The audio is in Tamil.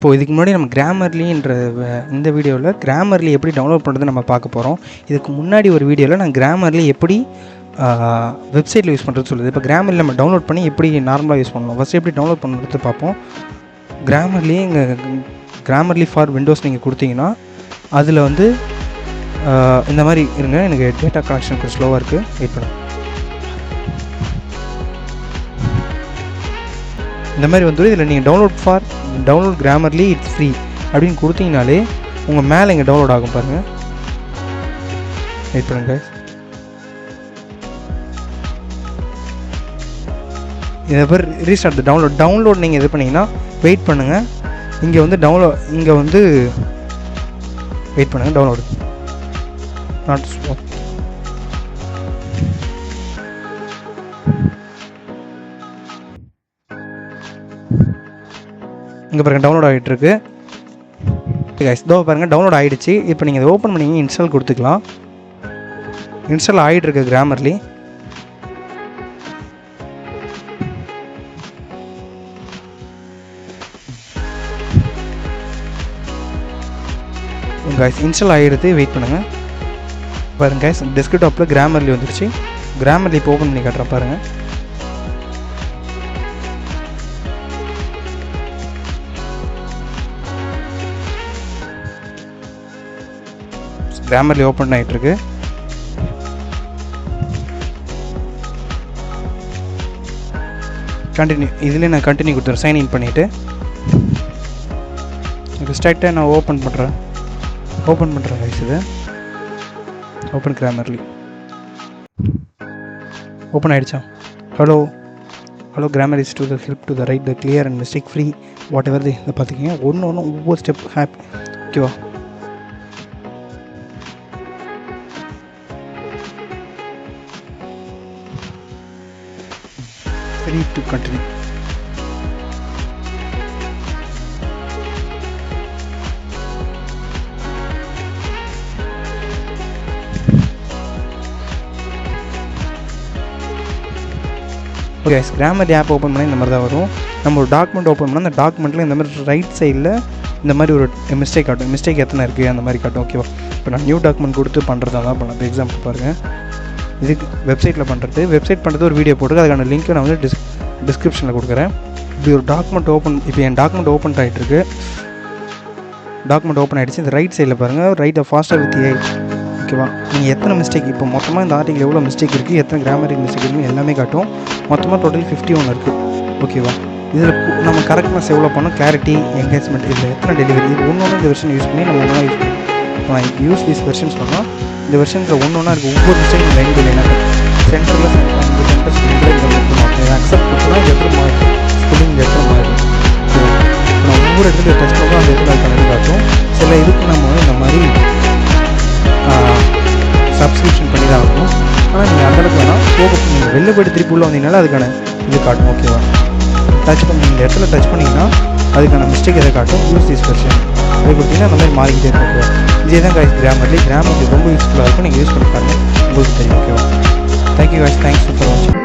இப்போது இதுக்கு முன்னாடி நம்ம கிராமர்லின்ற இந்த வீடியோவில் கிராமர்லி எப்படி டவுன்லோட் பண்ணுறது நம்ம பார்க்க போகிறோம். இதுக்கு முன்னாடி ஒரு வீடியோவில் நான் கிராமர்லி எப்படி வெப்சைட்டில் யூஸ் பண்ணுறது சொல்லுது. இப்போ கிராமர்லி நம்ம டவுன்லோட் பண்ணி எப்படி நார்மலாக யூஸ் பண்ணணும், ஃபஸ்ட்டு எப்படி டவுன்லோட் பண்ணுறது பார்ப்போம். கிராமர்லி இங்கே கிராமர்லி ஃபார் விண்டோஸ் நீங்கள் கொடுத்தீங்கன்னா அதில் வந்து இந்த மாதிரி இருங்க. எனக்கு டேட்டா கனெக்ஷன் கொஞ்சம் ஸ்லோவாக இருக்குது, வெயிட் பண்ணுங்க. இந்த மாதிரி வந்து இதில் நீங்கள் டவுன்லோட் கிராமர்லி இட்ஸ் ஃப்ரீ அப்படின்னு கொடுத்தீங்கனாலே உங்கள் மேலே இங்கே டவுன்லோட் ஆகும் பாருங்கள். வெயிட் பண்ணுங்க. இதை பேர் ரீஸ்டார்ட் டவுன்லோட் நீங்கள் இது பண்ணிங்கன்னா வெயிட் பண்ணுங்கள். இங்கே வந்து வெயிட் பண்ணுங்கள். Download not slow. இங்கே பாருங்கள் டவுன்லோட் ஆகிட்டுருக்கு. இதோ பாருங்கள் டவுன்லோட் ஆகிடுச்சு. இப்போ நீங்கள் இதை ஓப்பன் பண்ணிங்க இன்ஸ்டால் கொடுத்துக்கலாம். இன்ஸ்டால் ஆகிட்டுருக்கு கிராமர்லி. கைஸ் இன்ஸ்டால் ஆகிடுது, வெயிட் பண்ணுங்கள். பாருங்கள் கைஸ் டெஸ்க்டாப்பில் கிராமர்லி வந்துடுச்சு. கிராமர்லி இப்போ ஓப்பன் பண்ணி காட்டுறேன் பாருங்கள். கிராமர்லி ஓப்பன் ஆகிட்டுருக்கு. கண்டினியூ இதில் நான் கண்டினியூ கொடுத்துறேன். சைன்இன் பண்ணிவிட்டு ஸ்ட்ரைட்டாக நான் ஓப்பன் பண்ணுறேன் கைஸ். இது ஓப்பன் கிராமர்லி ஓப்பன் ஆகிடுச்சா? Hello grammar is to the help to the write the clear and mistake free whatever இதை பார்த்துக்கிங்க. ஒன்று ஒவ்வொரு ஸ்டெப் ஹாப்பி. ஓகேவா? Free to continue. Okay Grammarly app open பண்ணால் இந்த மாதிரி தான் வரும். நம்ம ஒரு டாக்குமெண்ட் ஓப்பன் பண்ணால் அந்த டாக்குமெண்ட்டில் இந்த மாதிரி ரைட் சைடில் இந்த மாதிரி ஒரு மிஸ்டேக் காட்டும். மிஸ்டேக் எத்தனை இருக்குது அந்த மாதிரி காட்டும். ஓகேவா? இப்போ நான் நியூ டாக்குமெண்ட் கொடுத்து பண்ணுறதா தான் பண்ணலாம். எக்ஸாம்பிள் பாருங்கள். இதுக்கு வெப்சைட் பண்ணுறது ஒரு வீடியோ போட்டு அதுக்கான லிங்க்கை நான் வந்து டிஸ்கிரிப்ஷனில் கொடுக்குறேன். இப்படி ஒரு டாக்குமெண்ட் இப்போ என் டாக்குமெண்ட் ஓப்பன் ஆகிட்டுருக்கு. டாக்குமெண்ட் ஓப்பன் ஆகிடுச்சு. இந்த ரைட் சைடில் பாருங்கள், ரைட் ஃபாஸ்டர் வித் ஏஐ. ஓகேவா? நீங்கள் எத்தனை மிஸ்டேக் இப்போ மொத்தமாக இந்த ஆர்டிக்கல் எவ்வளோ மிஸ்டேக் இருக்குது, எத்தனை கிராமரிக் மிஸ்டேக் இருக்குது எல்லாமே காட்டும். மொத்தமாக டோட்டல் 51 இருக்குது. ஓகேவா? இதில் நம்ம கரெக்ட்னஸ் எவ்வளோ பண்ணோம், கிளாரிட்டி, என்கேஜ்மெண்ட், இதில் எத்தனை டெலிவரி, இது ஒன்று இந்த வெர்ஷன் யூஸ் பண்ணி நம்ம ஒன்றா யூஸ் பண்ணணும். இப்போ நான் யூஸ் தீஸ் வெர்ஷன்ஸ் பண்ணால் இந்த வெர்ஷன்ஸில் ஒன்றா இருக்குது. ஒவ்வொரு மிஸ்டேக் லைன் பை லைனாக சென்டரில் இந்த சென்டர் ஸ்பெல்லிங்கில் இந்த மட்டும் அக்செப்ட் கொடுத்தோன்னா இது எத்தனை மாறிடும், ஸ்பெல்லிங் எத்தனை மாறிடும். நான் ஒவ்வொரு இடத்துல டச் பண்ணோம் அந்த இடத்துல அதுக்கான காட்டும். சில இதுக்கு நம்ம வந்து இந்த மாதிரி சப்ஸ்கிரிப்ஷன் பண்ணி தான் ஆகணும். ஆனால் நீங்கள் அந்த இடத்துல வேணால் நீங்கள் வெளில போய்ட்டு திருப்பி உள்ள வந்தீங்கனால அதுக்கான இது காட்டும். ஓகேவா? டச் பண்ணி இந்த இடத்துல டச் பண்ணிங்கன்னா அதுக்கான மிஸ்டேக் எதை காட்டும். யூஸ் திஸ் வெர்ஷன் அது கொடுத்தீங்கன்னா அந்த மாதிரி மாறிக்கிட்டே இருக்கும். ஓகேவா? இதே தான் கைஸ் கிராமர்லி ரொம்ப யூஸ்ஃபுல்லாக இருக்கும். நீங்கள் யூஸ் பண்ணி பாருங்கள், உங்களுக்கு தெரியும். ஓகேவா? தேங்க்யூ கைஸ், தேங்க்ஸ் ஃபார் வாட்சிங்.